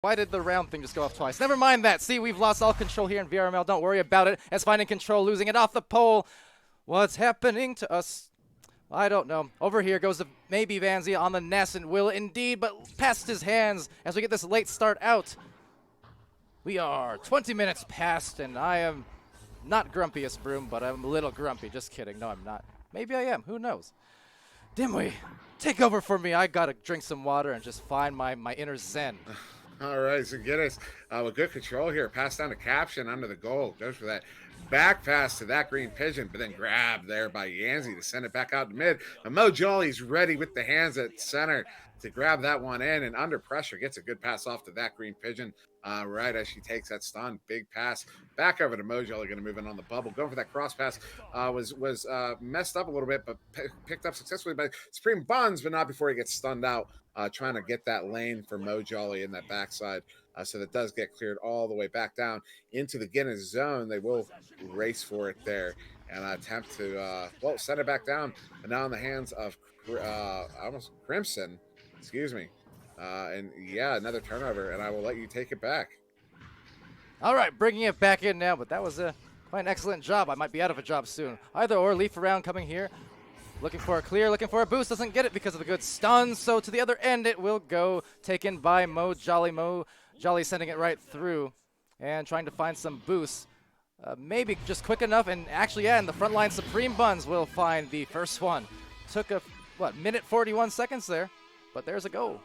Why did the round thing just go off twice? Never mind that. See, we've lost all control here in VRML. Don't worry about it. As finding control, losing it off the pole. What's happening to us? I don't know. Over here goes the maybe Vanzi on the Ness, and will indeed, but past his hands as we get this late start out. We are 20 minutes past, and I am not grumpiest Broom, but I'm a little grumpy. Just kidding. No, I'm not. Maybe I am. Who knows? Dimwi, take over for me. I gotta drink some water and just find my inner zen. All right, so Guinness with good control here. Pass down to Caption under the goal. Goes for that back pass to that green pigeon, but then grabbed there by Yanzi to send it back out to mid. And Mo Jolly's ready with the hands at center to grab that one in, and under pressure gets a good pass off to that green pigeon right as she takes that stun. Big pass back over to Mo Jolly, going to move in on the bubble. Going for that cross pass was messed up a little bit, but picked up successfully by Supreme Buns, but not before he gets stunned out. Trying to get that lane for Mo Jolly in that backside. So that does get cleared all the way back down into the Guinness zone. They will race for it there and attempt to, send it back down. And now in the hands of almost Crimson, excuse me. And yeah, another turnover, and I will let you take it back. All right, bringing it back in now, but that was quite an excellent job. I might be out of a job soon. Either or, leaf around coming here. Looking for a clear, looking for a boost, doesn't get it because of the good stun, so to the other end it will go, taken by Mo Jolly. Mo Jolly sending it right through and trying to find some boosts. Maybe just quick enough, and actually, yeah, in the front line, Supreme Buns will find the first one. Took a, minute 41 seconds there, but there's a goal.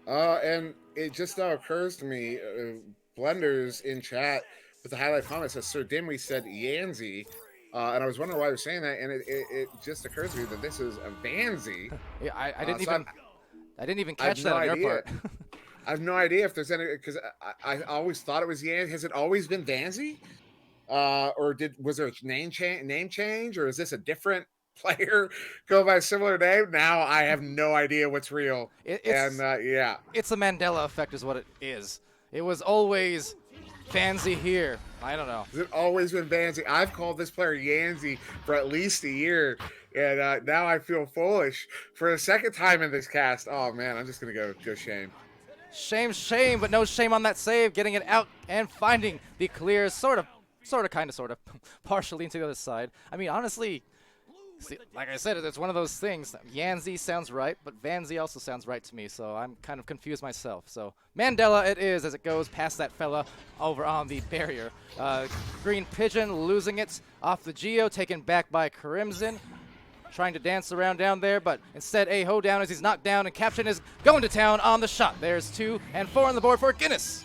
And it just now occurs to me, Blenders in chat with the highlight comments says SirDimwi said Yanzi. And I was wondering why they're saying that, and it just occurs to me that this is a Vanzi. Yeah, I didn't even catch that on your part. I have no idea if there's any, because I always thought it was Yanzi. Has it always been Vanzi? Or was there a name change, or is this a different player go by a similar name? Now I have no idea what's real. It's a Mandela effect, is what it is. It was always Vanzi here. I don't know. Has it always been Vanzi? I've called this player Yanzi for at least a year, and now I feel foolish for the second time in this cast. Oh man, I'm just gonna go shame. Shame, but no shame on that save. Getting it out and finding the clear, sort of, partially into the other side. I mean, honestly, see, like I said, it's one of those things. Yanzi sounds right, but Vanzi also sounds right to me, so I'm kind of confused myself. So Mandela it is as it goes past that fella over on the barrier. Green Pigeon losing it off the Geo, taken back by Crimson. Trying to dance around down there, but instead a hoedown as he's knocked down, and Caption is going to town on the shot. There's 2 and 4 on the board for Guinness.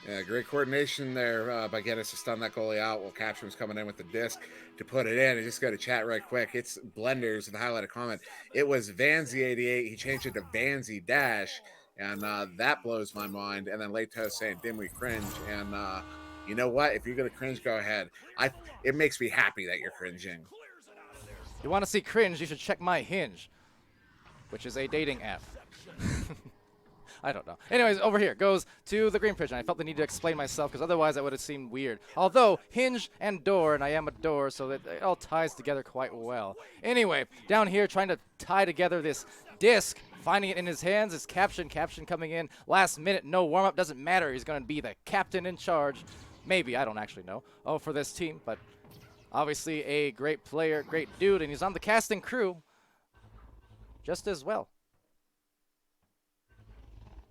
Yeah, great coordination there by Guinness to stun that goalie out while Caption was coming in with the disc to put it in. And just go to chat right quick. It's Blenders in the highlighted comment. It was Vanzi88. He changed it to Vanzi Dash, and that blows my mind. And then Leto saying Dimwi cringe. And you know what? If you're going to cringe, go ahead. It makes me happy that you're cringing. You want to see cringe, you should check my Hinge, which is a dating app. I don't know. Anyways, over here goes to the Green Pigeon. I felt the need to explain myself because otherwise that would have seemed weird. Although, Hinge and door, and I am a door, so that it all ties together quite well. Anyway, down here trying to tie together this disc, finding it in his hands is Caption. Caption coming in last minute, no warm-up, doesn't matter. He's going to be the captain in charge. Maybe, I don't actually know. Oh, for this team, but obviously a great player, great dude, and he's on the casting crew just as well.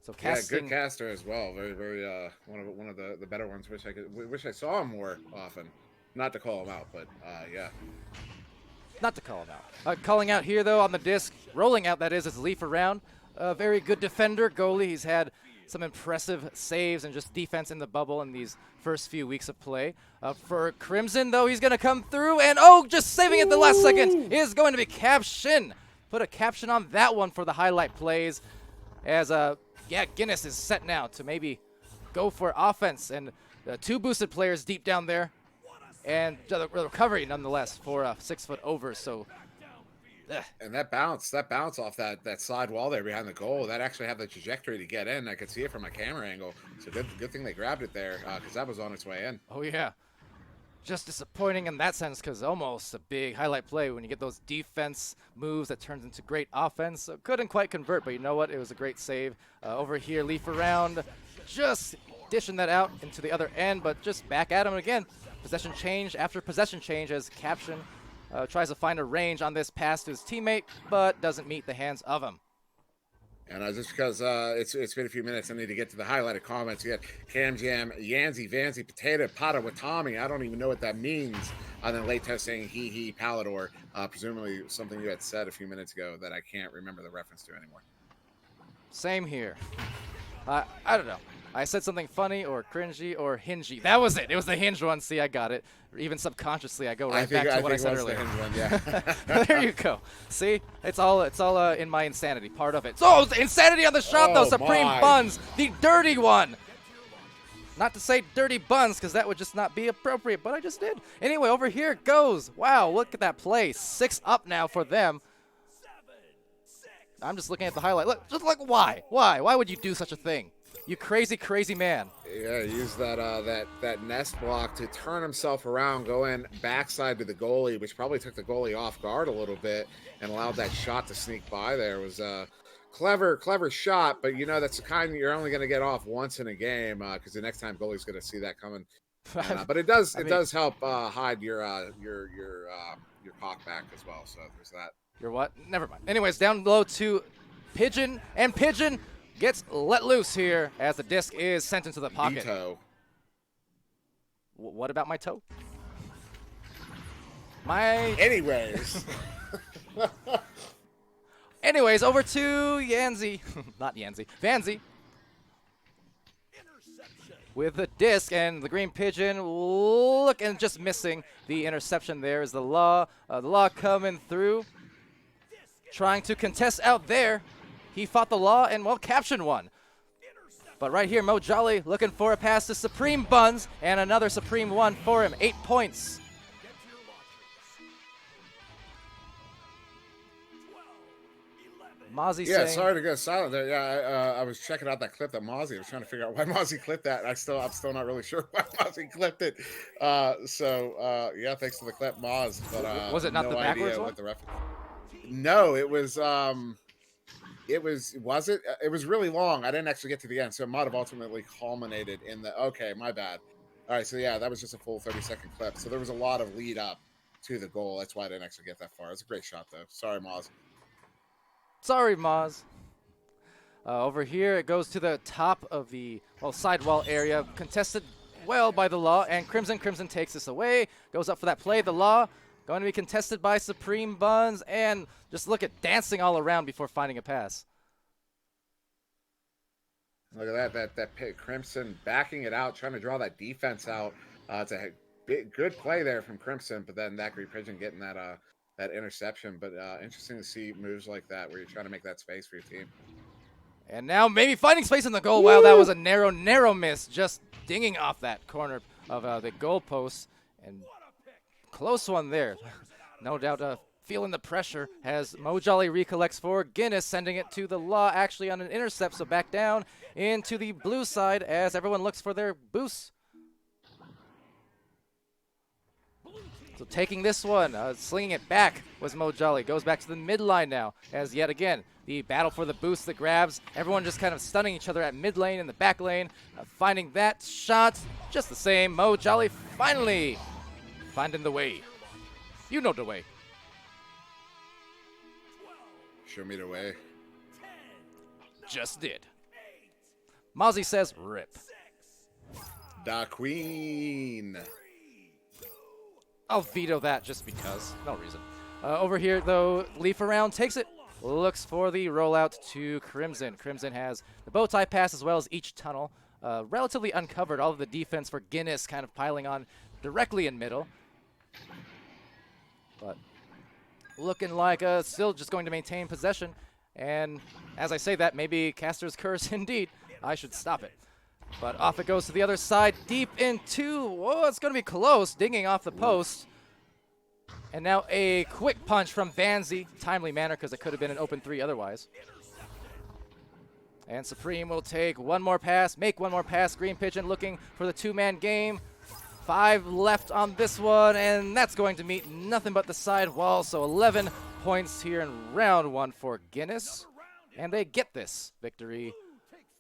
So casting, yeah, good caster as well. Very, very one of the better ones. Wish I saw him more often. Not to call him out, but yeah. Not to call him out. Calling out here though on the disc, rolling out that is Leaf around. A very good defender, goalie. He's had some impressive saves and just defense in the bubble in these first few weeks of play. For Crimson though, he's gonna come through and just saving it the last second is going to be Caption. Put a caption on that one for the highlight plays as Guinness is set now to maybe go for offense, and 2 boosted players deep down there, and the recovery nonetheless for a 6-foot over. So, and that bounce off that side wall there behind the goal, that actually had the trajectory to get in. I could see it from my camera angle. So good thing they grabbed it there because that was on its way in. Oh yeah. just disappointing in that sense because almost a big highlight play when you get those defense moves that turns into great offense. So couldn't quite convert, but you know what? It was a great save. Over here, leaf around, just dishing that out into the other end, but just back at him again. Possession change after possession change as Caption tries to find a range on this pass to his teammate, but doesn't meet the hands of him. And just because it's been a few minutes, I need to get to the highlighted comments. You got Cam Jam, Yanzi, Vanzi, Potato, Potter with Tommy. I don't even know what that means. And then late test saying he, Palidore. Presumably something you had said a few minutes ago that I can't remember the reference to anymore. Same here. I don't know. I said something funny or cringy or hingy. That was it. It was the hinge one. See, I got it. Even subconsciously, I go right back to what I said earlier. The hinge one, yeah. There you go. See, it's all in my insanity. Part of it. So insanity on the shot though. Supreme Buns, the dirty one. Not to say dirty buns because that would just not be appropriate, but I just did. Anyway, over here it goes. Wow, look at that play. 6 up now for them. I'm just looking at the highlight. Look, just like why? Why would you do such a thing? You crazy, crazy man. Yeah, use that nest block to turn himself around, go in backside to the goalie, which probably took the goalie off guard a little bit and allowed that shot to sneak by there. It was a clever shot, but you know that's the kind you're only going to get off once in a game because the next time goalie's going to see that coming. And, but it does help hide your cock back as well. So there's that. Your what? Never mind. Anyways, down low to Pigeon, and Pigeon gets let loose here as the disc is sent into the pocket. What about my toe? Anyways. Anyways, over to Yanzi. Not Yanzi. Vanzi. With the disc and the green pigeon. Look, and just missing the interception there is the Law. The Law coming through. Trying to contest out there. He fought the Law and, well, Caption won. But right here, Mo Jolly looking for a pass to Supreme Buns, and another Supreme one for him. 8 points. Mozzie saying, sorry to go silent there. Yeah, I was checking out that clip that Mozzie. I was trying to figure out why Mozzie clipped that. I'm still not really sure why Mozzie clipped it. Yeah, thanks for the clip, Moz. But was it not no the backwards one? What the reference. No, it was. Was it? It was really long. I didn't actually get to the end, so it might have ultimately culminated in the. Okay, my bad. All right, so yeah, that was just a full 30-second clip. So there was a lot of lead up to the goal. That's why I didn't actually get that far. It was a great shot, though. Sorry, Moz. Sorry, Moz. Over here, it goes to the top of the sidewall area, contested well by the Law, and Crimson takes this away. Goes up for that play. The Law going to be contested by Supreme Buns, and just look at dancing all around before finding a pass. Look at that Crimson backing it out, trying to draw that defense out. It's a good play there from Crimson, but then that Green Pigeon getting that interception. But interesting to see moves like that where you're trying to make that space for your team. And now maybe finding space in the goal. Wow, that was a narrow miss, just dinging off that corner of the goal post. And close one there. No doubt feeling the pressure as Mo Jolly recollects for Guinness, sending it to the Law actually on an intercept. So back down into the blue side as everyone looks for their boosts. So taking this one, slinging it back was Mo Jolly. Goes back to the midline now as yet again the battle for the boost, the grabs. Everyone just kind of stunning each other at mid lane and the back lane. Finding that shot just the same. Mo Jolly finally finding the way. You know the way. Show me the way. Just did. Mozzie says rip. Da Queen. I'll veto that just because. No reason. Over here, though, Leaf around takes it. Looks for the rollout to Crimson. Crimson has the bow tie pass as well as each tunnel. Relatively uncovered. All of the defense for Guinness kind of piling on directly in middle. But looking like still just going to maintain possession. And as I say that, maybe Caster's curse indeed. I should stop it. But off it goes to the other side, deep into, whoa, it's going to be close, dinging off the post. And now a quick punch from Vanzi, timely manner because it could have been an open 3 otherwise. And Supreme will take one more pass, make one more pass. Green Pigeon looking for the 2-man game. 5 left on this one, and that's going to meet nothing but the side wall. So 11 points here in round 1 for Guinness, and they get this victory,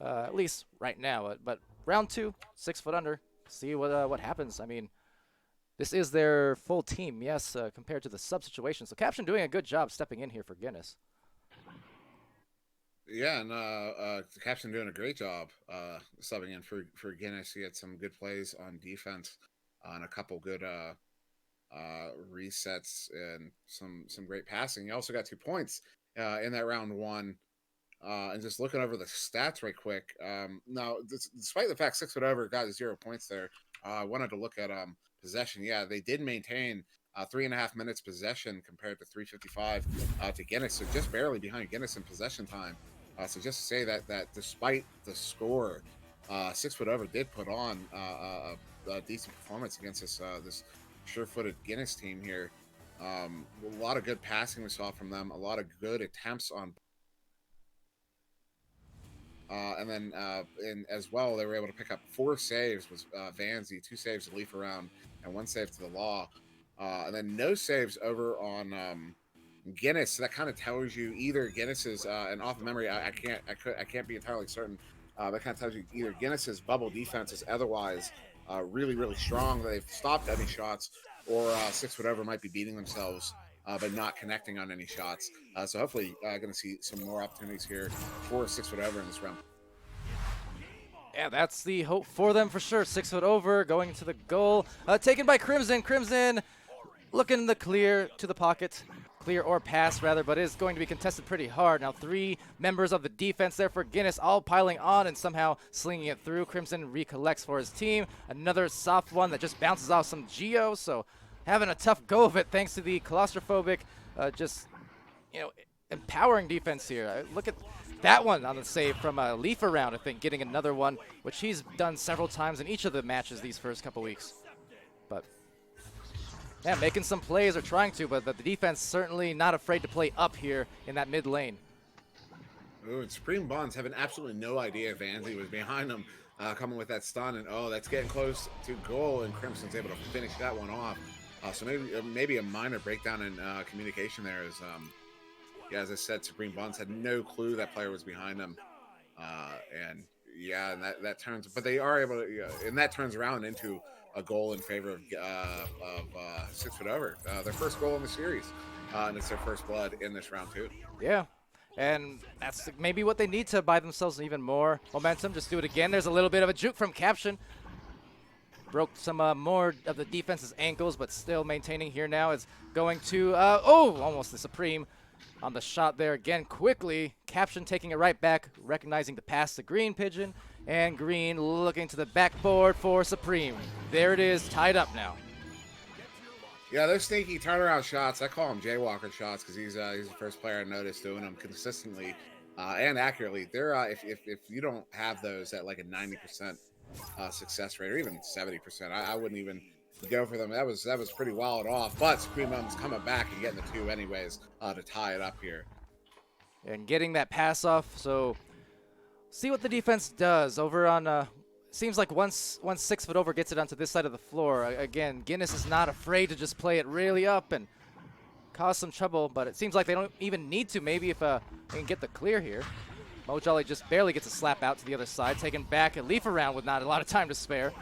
at least right now. But round 2, 6 foot under. See what happens. I mean, this is their full team, yes, compared to the sub situation. So Caption doing a good job stepping in here for Guinness. Yeah, and Captain doing a great job subbing in for Guinness. He had some good plays on defense, and a couple good resets, and some great passing. He also got 2 points in that round 1. And just looking over the stats right quick. Now, despite the fact 6 foot over got 0 points there, I wanted to look at possession. Yeah, they did maintain 3.5 minutes possession compared to 3:55 to Guinness, so just barely behind Guinness in possession time. So just to say that despite the score, 6 foot over did put on a decent performance against this sure-footed Guinness team here. A lot of good passing we saw from them, a lot of good attempts on. And then as well, they were able to pick up 4 saves was Vanzi, 2 saves to leaf around, and 1 save to the law. And then no saves over on Guinness. So that kind of tells you either Guinness is, and off of memory, I can't be entirely certain. That kind of tells you either Guinness's bubble defense is otherwise really, really strong. They've stopped any shots, or 6 foot over might be beating themselves, but not connecting on any shots. So hopefully going to see some more opportunities here for 6 foot over in this round. Yeah, that's the hope for them for sure. 6 foot over, going to the goal. Taken by Crimson. Crimson looking the clear to the pocket. Clear or pass, rather, but is going to be contested pretty hard. Now 3 members of the defense there for Guinness, all piling on and somehow slinging it through. Crimson recollects for his team. Another soft one that just bounces off some Geo, so having a tough go of it thanks to the claustrophobic, empowering defense here. Look at that one on the save from Leaf around, I think, getting another one, which he's done several times in each of the matches these first couple weeks. But yeah, making some plays or trying to, but the defense certainly not afraid to play up here in that mid lane. Ooh, and Supreme Bonds having absolutely no idea Vanzi was behind him, coming with that stun, and that's getting close to goal, and Crimson's able to finish that one off. So maybe a minor breakdown in communication there is, as I said, Supreme Bonds had no clue that player was behind him, and that turns, but they are able to, and that turns around into a goal in favor of 6 foot over. Their first goal in the series, and it's their first blood in this round 2. Yeah, and that's maybe what they need to buy themselves even more momentum. Just do it again. There's a little bit of a juke from Caption. Broke some more of the defense's ankles, but still maintaining here now. Is going to, almost the Supreme on the shot there again quickly. Caption taking it right back, recognizing the pass to Green Pigeon, and Green looking to the backboard for Supreme. There it is, tied up now. Yeah, those sneaky turnaround shots, I call them jaywalker shots because he's the first player I noticed doing them consistently and accurately. They're if you don't have those at like a 90% success rate, or even 70%, I wouldn't even go for them. That was pretty wild off, but Supreme Mom's coming back and getting the 2 anyways to tie it up here. And getting that pass off, so see what the defense does over on, seems like once 6 foot over gets it onto this side of the floor, again, Guinness is not afraid to just play it really up and cause some trouble, but it seems like they don't even need to. Maybe if they can get the clear here. Mojolly just barely gets a slap out to the other side, taken back and Leaf around with not a lot of time to spare.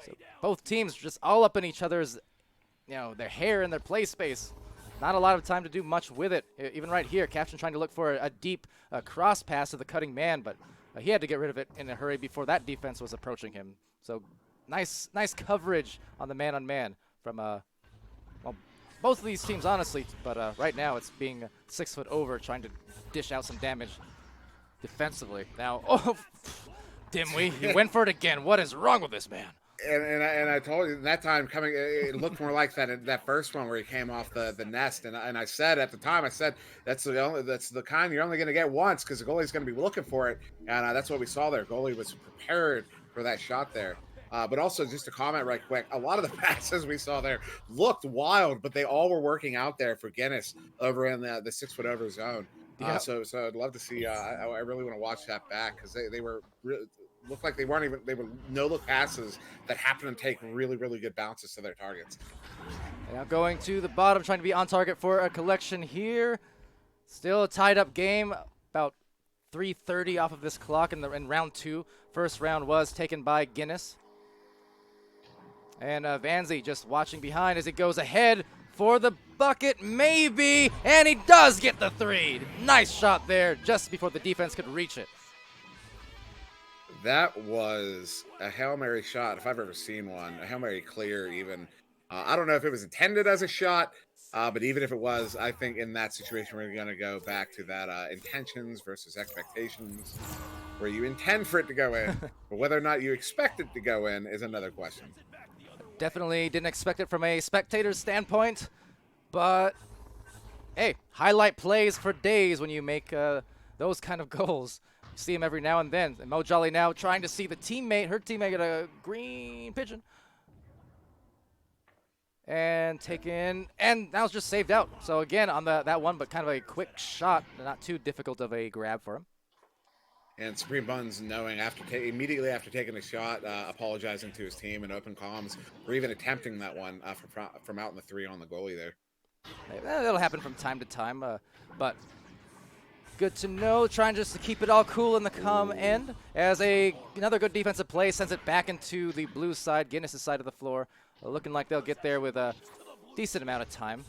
So both teams just all up in each other's, their hair and their play space. Not a lot of time to do much with it. Even right here, Caption trying to look for a deep cross pass to the cutting man, but he had to get rid of it in a hurry before that defense was approaching him. So nice coverage on the man-on-man from, both of these teams, honestly, but right now it's being 6 foot over, trying to dish out some damage defensively. Now, Dimwi, he went for it again. What is wrong with this man? And I told you that time coming, it looked more like that first one where he came off the nest, and I said at the time, that's the kind you're only going to get once because the goalie's going to be looking for it, and that's what we saw there. Goalie was prepared for that shot there. But also, just to comment right quick, a lot of the passes we saw there looked wild, but they all were working out there for Guinness over in the 6 foot over zone. So I'd love to see. I really want to watch that back because they were looked like they were no-look passes that happened to take really, really good bounces to their targets. And now going to the bottom, trying to be on target for a collection here. Still a tied-up game, about 3:30 off of this clock in round 2. First round was taken by Guinness. And Vanzi just watching behind as he goes ahead for the bucket, maybe, and he does get the 3. Nice shot there just before the defense could reach it. That was a Hail Mary shot, if I've ever seen one. A Hail Mary clear, even. I don't know if it was intended as a shot, but even if it was, I think in that situation, we're going to go back to that intentions versus expectations, where you intend for it to go in, but whether or not you expect it to go in is another question. Definitely didn't expect it from a spectator's standpoint, but hey, highlight plays for days when you make those kind of goals. You see him every now and then. And Mo Jolly now trying to see her teammate get a green pigeon. And taken, and that was just saved out. So again, on that one, but kind of a quick shot, not too difficult of a grab for him. And Supreme Buns knowing immediately after taking a shot, apologizing to his team in open comms, or even attempting that one from out in the 3 on the goalie there. That'll happen from time to time, but good to know. Trying just to keep it all cool in the calm end as another good defensive play sends it back into the blue side, Guinness' side of the floor. Looking like they'll get there with a decent amount of time.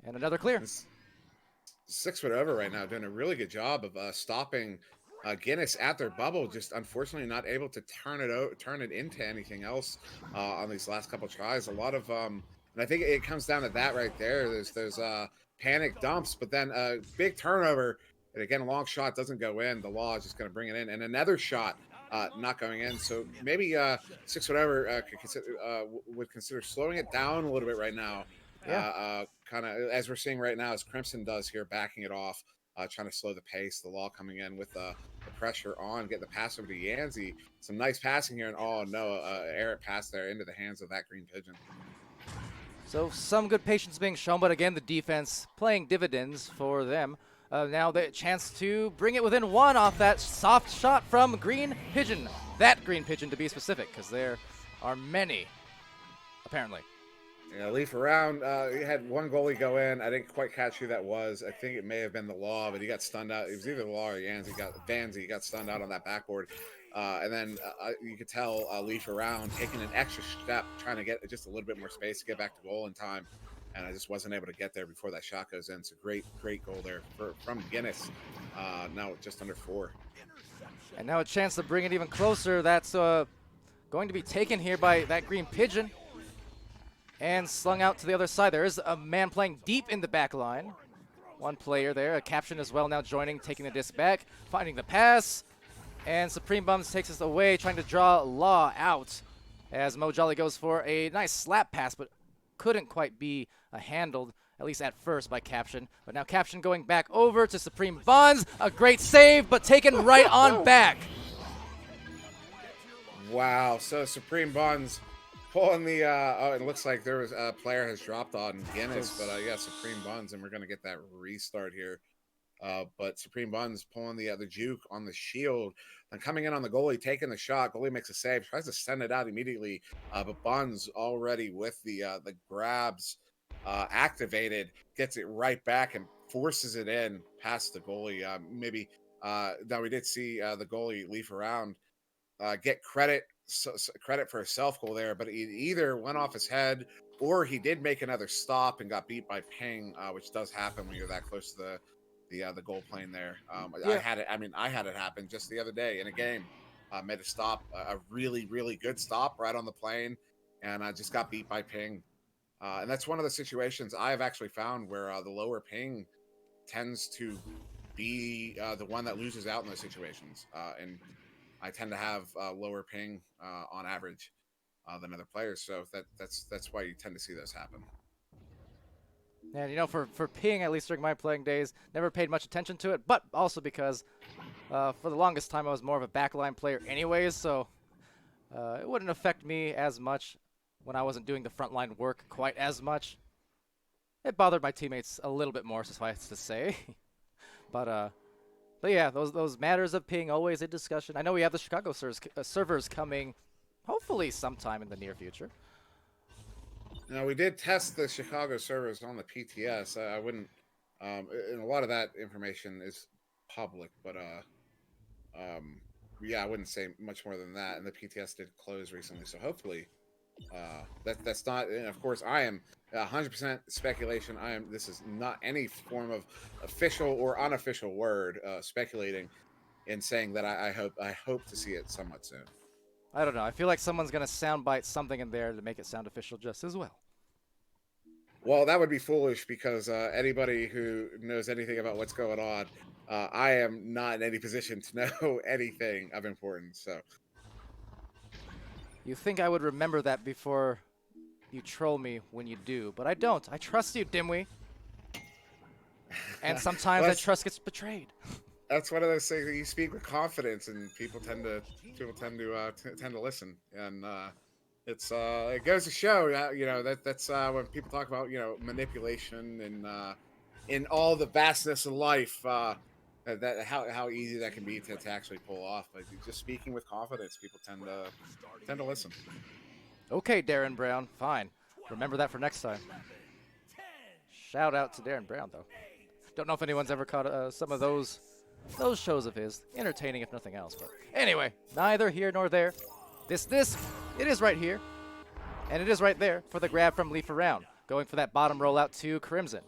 And another clear. 6 foot over right now, doing a really good job of stopping Guinness at their bubble. Just unfortunately not able to turn it into anything else on these last couple tries. A lot of and I think it comes down to that right there. There's panic dumps, but then a big turnover. And again, a long shot doesn't go in. The Law is just going to bring it in, and another shot not going in. So maybe 6 foot over would consider slowing it down a little bit right now. Yeah. Kind of as we're seeing right now, as Crimson does here, backing it off, trying to slow the pace. The Law coming in with the pressure on, getting the pass over to Yanzi. Some nice passing here, and oh no, error pass there into the hands of that green pigeon. So some good patience being shown, but again, the defense playing dividends for them. Now the chance to bring it within 1 off that soft shot from Green Pigeon. That Green Pigeon to be specific, because there are many, apparently. Yeah, leaf around. He had one goalie go in. I didn't quite catch who that was. I think it may have been the Law, but he got stunned out. It was either the Law or Vanzi. He got stunned out on that backboard. And then you could tell leaf around, taking an extra step, trying to get just a little bit more space to get back to goal in time. And I just wasn't able to get there before that shot goes in. So great goal there from Guinness. Now just under 4. And now a chance to bring it even closer. That's going to be taken here by that Green Pigeon. And slung out to the other side. There is a man playing deep in the back line. One player there, a caption as well now joining, taking the disc back, finding the pass. And Supreme Bums takes us away, trying to draw Law out. As Mo Jolly goes for a nice slap pass, but couldn't quite be handled, at least at first, by Caption. But now Caption going back over to Supreme Buns. A great save, but taken right on back. Wow, so Supreme Buns pulling the it looks like there was a player has dropped on Guinness, but yeah, Supreme Buns, and we're gonna get that restart here. But Supreme Buns pulling the juke on the shield, and coming in on the goalie, taking the shot. Goalie makes a save, tries to send it out immediately, but Buns already with the grabs activated, gets it right back and forces it in past the goalie. Now we did see the goalie leaf around, get credit for a self goal there, but he either went off his head or he did make another stop and got beat by ping, which does happen when you're that close to the goal plane there. Yeah. I had it happen just the other day in a game. Made a stop, a really, really good stop right on the plane, and I just got beat by ping. And that's one of the situations I have actually found where the lower ping tends to be the one that loses out in those situations. And I tend to have lower ping on average than other players, so that's why you tend to see those happen. And you know, for ping, at least during my playing days, never paid much attention to it, but also because for the longest time I was more of a backline player anyways, so it wouldn't affect me as much when I wasn't doing the frontline work quite as much. It bothered my teammates a little bit more, suffice to say. But But yeah, those matters of ping always in discussion. I know we have the Chicago servers coming, hopefully sometime in the near future. Now we did test the Chicago servers on the PTS. I wouldn't, and a lot of that information is public, but yeah, I wouldn't say much more than that. And the PTS did close recently, so hopefully, that's not. And of course, I am 100% speculation. This is not any form of official or unofficial word speculating and saying that I hope to see it somewhat soon. I don't know. I feel like someone's gonna soundbite something in there to make it sound official just as well. Well, that would be foolish because anybody who knows anything about what's going on, I am not in any position to know anything of importance. So You think I would remember that before you troll me when you do, but I don't. I trust you, Dimwi. And sometimes that trust gets betrayed. That's one of those things that you speak with confidence, and people tend to listen, and it goes to show, that's when people talk about manipulation and in all the vastness of life, that how easy that can be to actually pull off. Like just speaking with confidence, people tend to listen. Okay, Darren Brown. Fine. Remember that for next time. Shout out to Darren Brown, though. Don't know if anyone's ever caught some of those shows of his. Entertaining, if nothing else. But anyway, neither here nor there. It is right here. And it is right there for the grab from Leaf Around. Going for that bottom rollout to Crimson.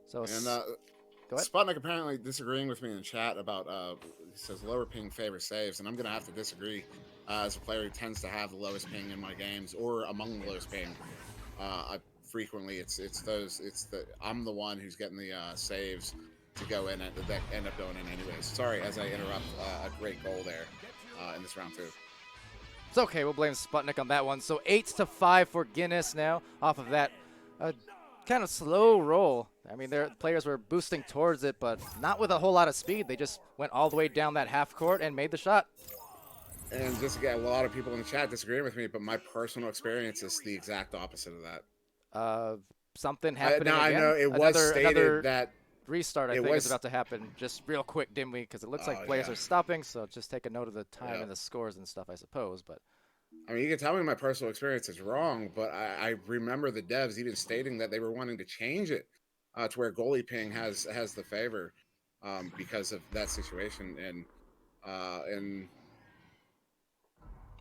So, And go ahead. Sputnik apparently disagreeing with me in chat about he says lower ping favors saves, and I'm gonna have to disagree. As a player who tends to have the lowest ping in my games, or among the lowest ping, frequently I'm the one who's getting the saves to go in that end up going in anyways. Sorry, as I interrupt a great goal there in this round 2. It's okay. We'll blame Sputnik on that one. So 8-5 for Guinness now off of that kind of slow roll. I mean, their players were boosting towards it, but not with a whole lot of speed. They just went all the way down that half court and made the shot. And just again, a lot of people in the chat disagreeing with me, but my personal experience is the exact opposite of that. Something happening now again? I know it was stated that restart, I think, is about to happen. Just real quick, Dimwi, because it looks like players are stopping, so just take a note of the time and the scores and stuff, I suppose. But I mean, you can tell me my personal experience is wrong, but I remember the devs even stating that they were wanting to change it to where goalie ping has the favor because of that situation. And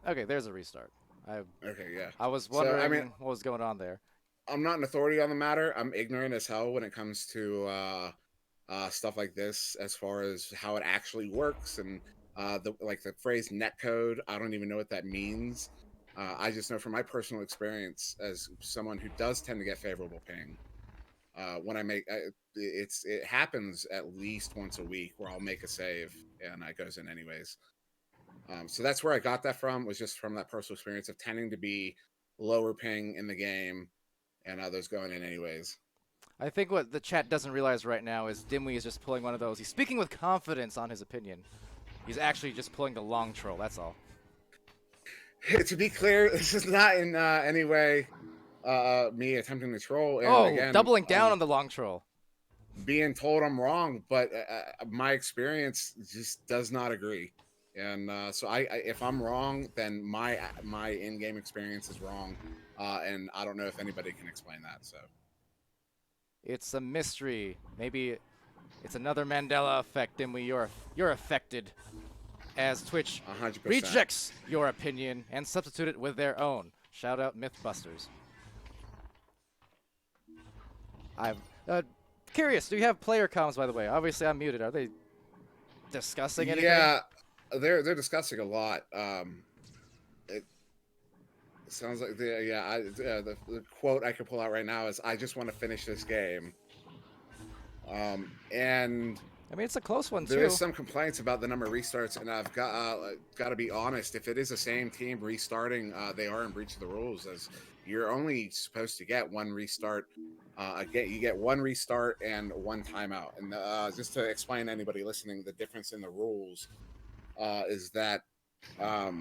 okay, there's a restart. Okay, yeah. I was wondering what was going on there. I'm not an authority on the matter. I'm ignorant as hell when it comes to stuff like this, as far as how it actually works, and the phrase netcode. I don't even know what that means. I just know from my personal experience as someone who does tend to get favorable ping. When I make it happens at least once a week where I'll make a save and it goes in anyways. So that's where I got that from, was just from that personal experience of tending to be lower ping in the game and others going in anyways. I think what the chat doesn't realize right now is Dimwi is just pulling one of those. He's speaking with confidence on his opinion. He's actually just pulling the long troll, that's all. To be clear, this is not in any way me attempting to troll. And again, doubling down on the long troll. Being told I'm wrong, but my experience just does not agree. And so if I'm wrong, then my in-game experience is wrong, and I don't know if anybody can explain that. So it's a mystery. Maybe it's another Mandela effect, and you're affected as Twitch 100%. rejects your opinion and substitute it with their own. Shout out Mythbusters. I'm curious. Do you have player comms, by the way? Obviously, I'm muted. Are they discussing anything? Yeah. They're discussing a lot. It sounds like the quote I can pull out right now is, "I just want to finish this game." And I mean, it's a close one too. There's some complaints about the number of restarts, and I've got to be honest. If it is the same team restarting, they are in breach of the rules, as you're only supposed to get one restart. You get one restart and one timeout. And just to explain to anybody listening, the difference in the rules. Is that a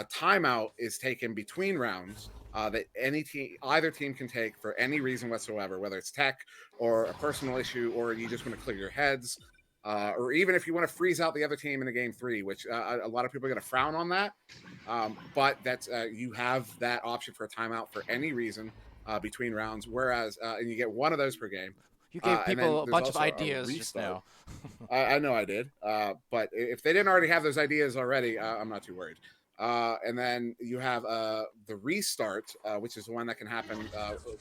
timeout is taken between rounds that either team can take for any reason whatsoever, whether it's tech or a personal issue, or you just want to clear your heads, or even if you want to freeze out the other team in a game 3, which a lot of people are going to frown on that. But that's you have that option for a timeout for any reason between rounds, whereas and you get one of those per game. You gave And then people a there's bunch of also a ideas just restart. now. I know I did, but if they didn't already have those ideas already, I'm not too worried. And then you have the restart, which is the one that can happen.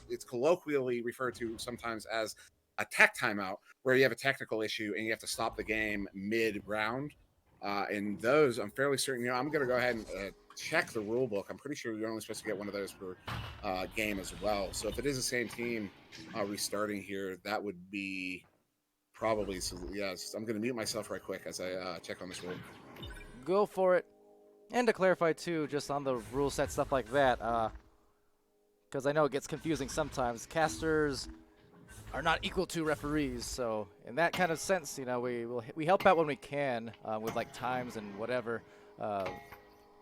It's colloquially referred to sometimes as a tech timeout, where you have a technical issue and you have to stop the game mid-round. And those, I'm fairly certain. I'm going to go ahead and check the rule book. I'm pretty sure you're only supposed to get one of those per game as well. So if it is the same team restarting here, that would be probably. So yes, I'm going to mute myself right quick as I check on this rule. Go for it. And to clarify too, just on the rule set stuff like that, because I know it gets confusing sometimes. Casters are not equal to referees, so in that kind of sense, we help out when we can with like times and whatever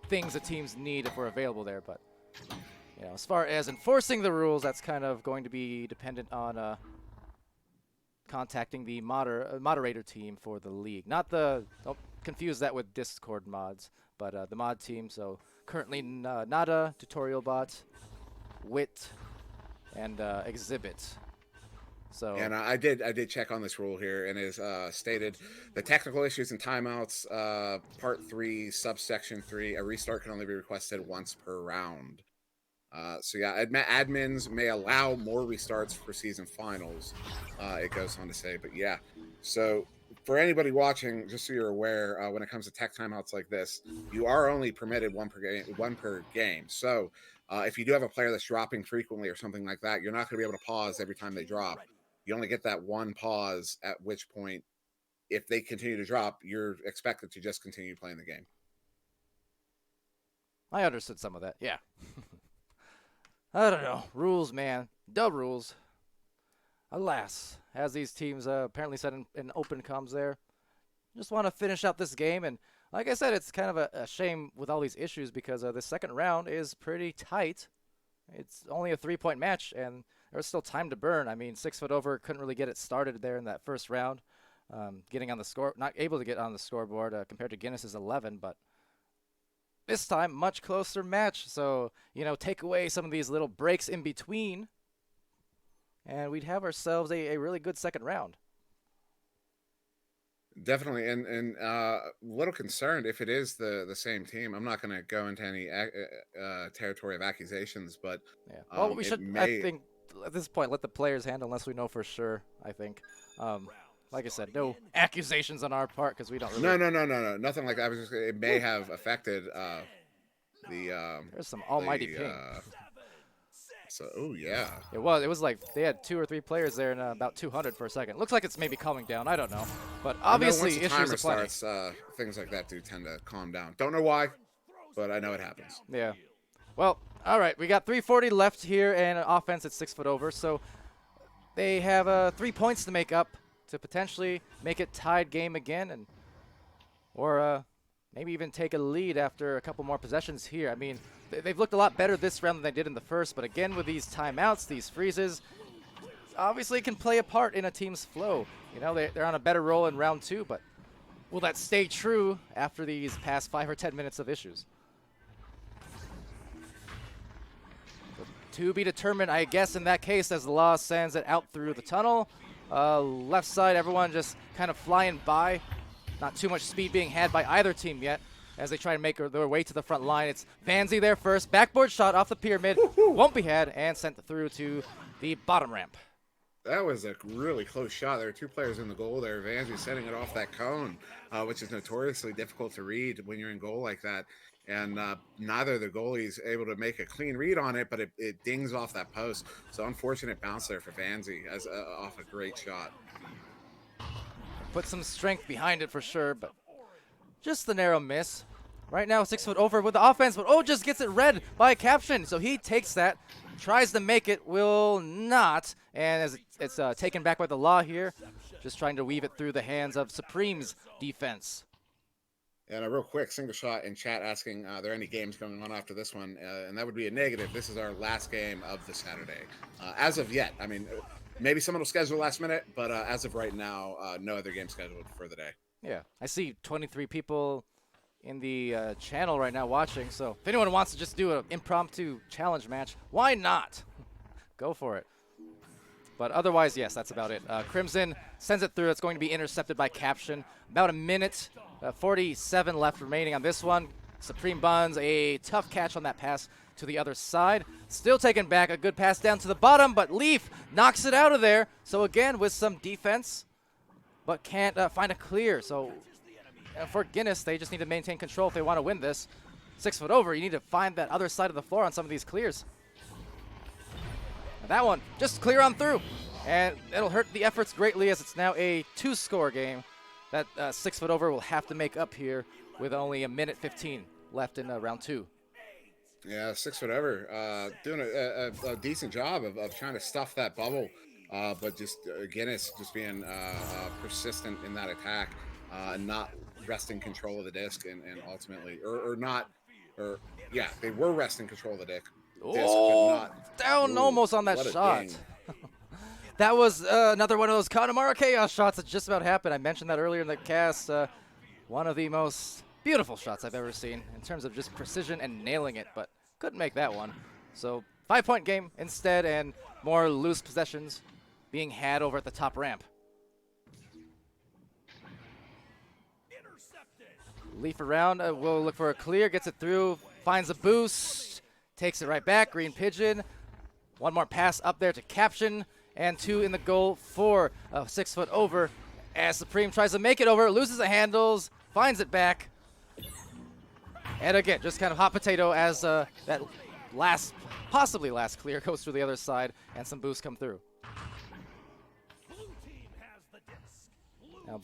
things the teams need if we're available there. But as far as enforcing the rules, that's kind of going to be dependent on contacting the moderator team for the league. Not the don't confuse that with Discord mods, but the mod team. So currently Nada, Tutorial Bot, Wit, and Exhibit. So and I did check on this rule here, and it is stated the technical issues and timeouts, part 3, subsection 3, a restart can only be requested once per round. So yeah, admins may allow more restarts for season finals. It goes on to say, but yeah. So for anybody watching, just so you're aware, when it comes to tech timeouts like this, you are only permitted one per game. So if you do have a player that's dropping frequently or something like that, you're not going to be able to pause every time they drop. You only get that one pause, at which point, if they continue to drop, you're expected to just continue playing the game. I understood some of that, yeah. I don't know. Rules, man. Dub rules. Alas, as these teams apparently said in open comms there, just want to finish out this game. And like I said, it's kind of a shame with all these issues because the second round is pretty tight. It's only a 3-point match, and there's still time to burn. I mean, 6 foot over couldn't really get it started there in that first round. Getting on the score, not able to get on the scoreboard compared to Guinness's 11, but this time much closer match. So take away some of these little breaks in between, and we'd have ourselves a really good second round. Definitely, and a little concerned if it is the same team. I'm not going to go into any territory of accusations, but yeah. Well, we should, I think, at this point, let the players handle unless we know for sure. I think, like I said, no accusations on our part because we don't really. No, nothing like that. It may have affected the. There's some almighty ping. So, oh yeah. It was like they had 2 or 3 players there and about 200 for a second. Looks like it's maybe calming down. I don't know, but obviously once the issues timer are starts, things like that do tend to calm down. Don't know why, but I know it happens. Yeah. Well, all right. We got 3:40 left here and an offense at 6 foot over. So they have 3 points to make up to potentially make it tied game again, or maybe even take a lead after a couple more possessions here. I mean, they've looked a lot better this round than they did in the first, but again, with these timeouts, these freezes, obviously can play a part in a team's flow. They're on a better roll in round 2, but will that stay true after these past 5 or 10 minutes of issues? To be determined, I guess, in that case, as the law sends it out through the tunnel. Left side, everyone just kind of flying by. Not too much speed being had by either team yet as they try to make their way to the front line. It's Vanzi there first. Backboard shot off the pyramid. Won't be had and sent through to the bottom ramp. That was a really close shot. There were 2 players in the goal there. Vanzi setting it off that cone, which is notoriously difficult to read when you're in goal like that. And neither of the goalies able to make a clean read on it, but it dings off that post. So unfortunate bounce there for Vanzi as off a great shot. Put some strength behind it for sure, but just the narrow miss. Right now, 6 foot over with the offense, but just gets it read by Caption. So he takes that, tries to make it, will not. And as it's taken back by the law here, just trying to weave it through the hands of Supreme's defense. And a real quick single shot in chat asking, are there any games going on after this one? And that would be a negative. This is our last game of the Saturday. As of yet, I mean, maybe someone will schedule last minute, but as of right now, no other game scheduled for the day. Yeah, I see 23 people in the channel right now watching, so if anyone wants to just do an impromptu challenge match, why not? Go for it. But otherwise, yes, that's about it. Crimson sends it through. It's going to be intercepted by Caption. About a minute, 47 left remaining on this one. Supreme Buns, a tough catch on that pass to the other side. Still taken back, a good pass down to the bottom, but Leaf knocks it out of there. So again, with some defense, but can't find a clear. So for Guinness, they just need to maintain control if they want to win this. 6 foot over, you need to find that other side of the floor on some of these clears. And that one, just clear on through. And it'll hurt the efforts greatly as it's now a 2-score game. That 6 foot over will have to make up here with only a minute 15 left in round 2. Yeah, 6 foot over, doing a decent job of trying to stuff that bubble, but just Guinness just being persistent in that attack, and not wresting control of the disc, and ultimately, yeah, they were wresting control of the disc. Oh, down almost on that shot. That was another one of those Connemara Chaos shots that just about happened. I mentioned that earlier in the cast. One of the most beautiful shots I've ever seen in terms of just precision and nailing it, but couldn't make that one. So 5-point game instead, and more loose possessions being had over at the top ramp. Leaf around, will look for a clear, gets it through, finds a boost, takes it right back. Green Pigeon, one more pass up there to Caption, and 2 in the goal for 6 foot over. As Supreme tries to make it over, loses the handles, finds it back. And again, just kind of hot potato as that possibly last clear goes through the other side, and some boosts come through. Now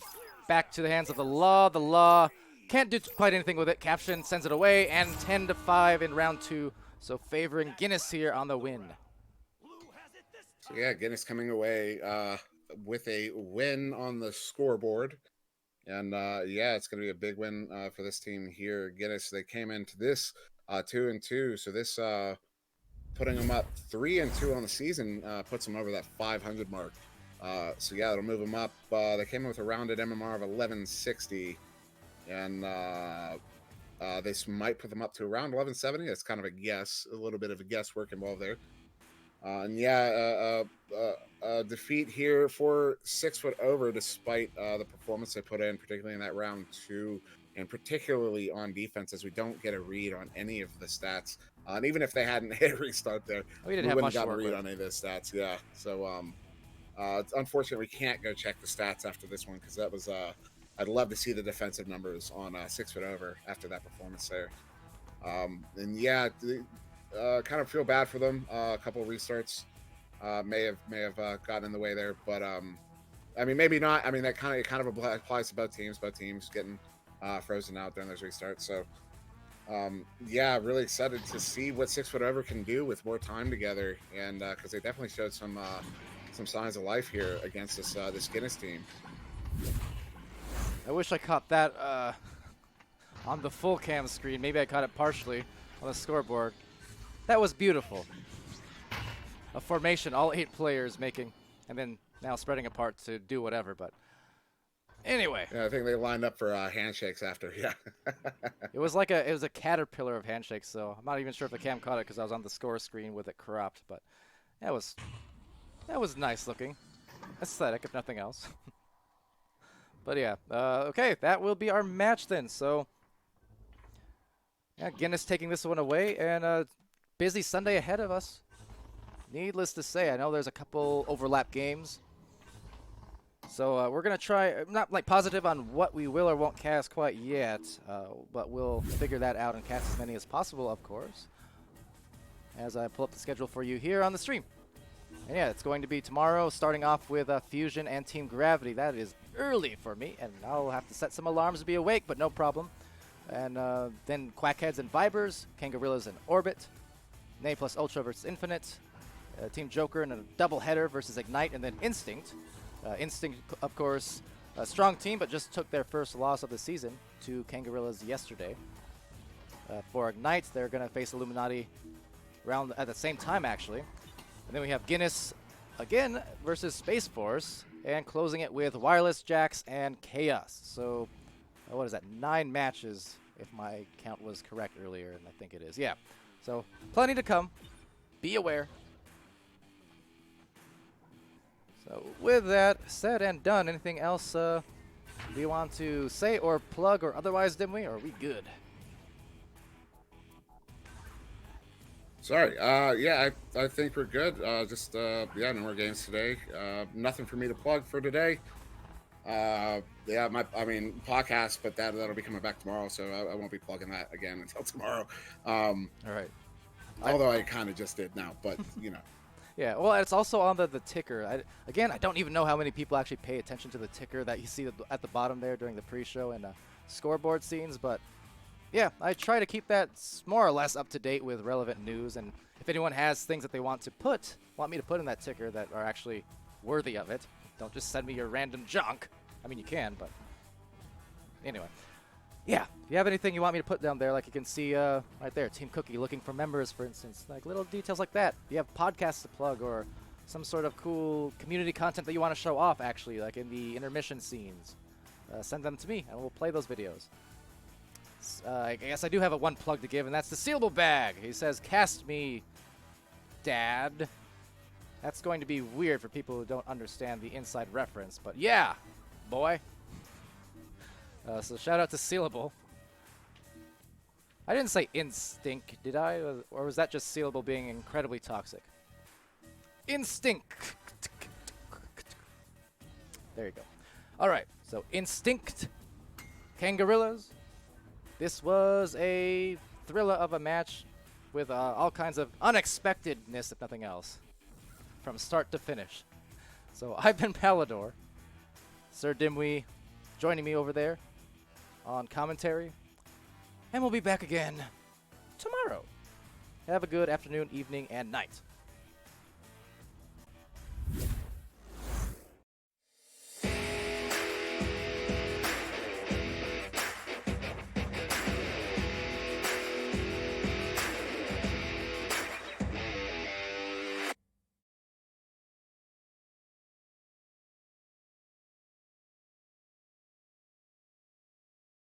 back to the hands of the Law. The Law can't do quite anything with it. Caption sends it away, and 10-5 in round 2. So favoring Guinness here on the win. So yeah, Guinness coming away with a win on the scoreboard. And yeah, it's going to be a big win for this team here. Guinness, they came into this 2-2. So this putting them up 3-2 on the season puts them over that 500 mark. So yeah, it'll move them up. They came in with a rounded MMR of 1160. And this might put them up to around 1170. It's kind of a guess, a little bit of a guesswork involved there. And yeah, defeat here for 6 foot over, despite the performance they put in, particularly in that round 2, and particularly on defense, as we don't get a read on any of the stats. And even if they hadn't hit a restart there, we wouldn't have gotten a read on any of the stats. Yeah, so it's unfortunate we can't go check the stats after this one, because that was I'd love to see the defensive numbers on 6 foot over after that performance there. And yeah. Kind of feel bad for them. A couple of restarts may have gotten in the way there, but I mean, maybe not. I mean, that kind of applies to both teams. Both teams getting frozen out during those restarts. So yeah, really excited to see what 6 foot over can do with more time together, and because they definitely showed some signs of life here against this Guinness team. I wish I caught that on the full cam screen. Maybe I caught it partially on the scoreboard. That was beautiful. A formation, all 8 players making, and then now spreading apart to do whatever, but anyway. Yeah, I think they lined up for handshakes after, yeah. It was a caterpillar of handshakes, so I'm not even sure if the cam caught it because I was on the score screen with it cropped, but that was nice looking. Aesthetic, if nothing else. But yeah, okay, that will be our match then, so yeah, Guinness taking this one away, and busy Sunday ahead of us. Needless to say, I know there's a couple overlap games. So we're going to try, not like positive on what we will or won't cast quite yet, but we'll figure that out and cast as many as possible, of course, as I pull up the schedule for you here on the stream. And yeah, it's going to be tomorrow, starting off with Fusion and Team Gravity. That is early for me, and I'll have to set some alarms to be awake, but no problem. And then Quackheads and Vibers, Kangarillas and Orbit, Nay plus Ultra versus Infinite, Team Joker in a double header versus Ignite, and then Instinct. Instinct, of course, A strong team, but just took their first loss of the season to Kangarillas yesterday. For Ignite, they're going to face Illuminati around at the same time, actually. And then we have Guinness again versus Space Force, and closing it with Wireless Jacks and Chaos. So, what is that? 9 matches, if my count was correct earlier, and I think it is. Yeah. So, plenty to come. Be aware. So, with that said and done, anything else do you want to say or plug or otherwise, Dimwi, or are we good? Sorry. Yeah, I think we're good. Yeah, no more games today. Nothing for me to plug for today. Yeah, podcast, but that'll be coming back tomorrow, so I won't be plugging that again until tomorrow. All right. Although I kind of just did now, but you know. Yeah, well, it's also on the ticker. I don't even know how many people actually pay attention to the ticker that you see at the bottom there during the pre-show and scoreboard scenes, but yeah, I try to keep that more or less up to date with relevant news, and if anyone has things that they want me to put in that ticker that are actually worthy of it, don't just send me your random junk. I mean, you can, but anyway. Yeah, if you have anything you want me to put down there, like you can see right there, Team Cookie looking for members, for instance, like little details like that. If you have podcasts to plug or some sort of cool community content that you want to show off, actually, like in the intermission scenes, send them to me, and we'll play those videos. I guess I do have one plug to give, and that's the sealable bag. He says, "Cast me, Dad." That's going to be weird for people who don't understand the inside reference, but yeah, boy. So shout out to Sealable. I didn't say Instinct, did I? Or was that just Sealable being incredibly toxic? Instinct. There you go. All right, so Instinct, Kangarillas. This was a thriller of a match with all kinds of unexpectedness, if nothing else, from start to finish. So I've been Palidore. SirDimwi joining me over there on commentary. And we'll be back again tomorrow. Have a good afternoon, evening, and night.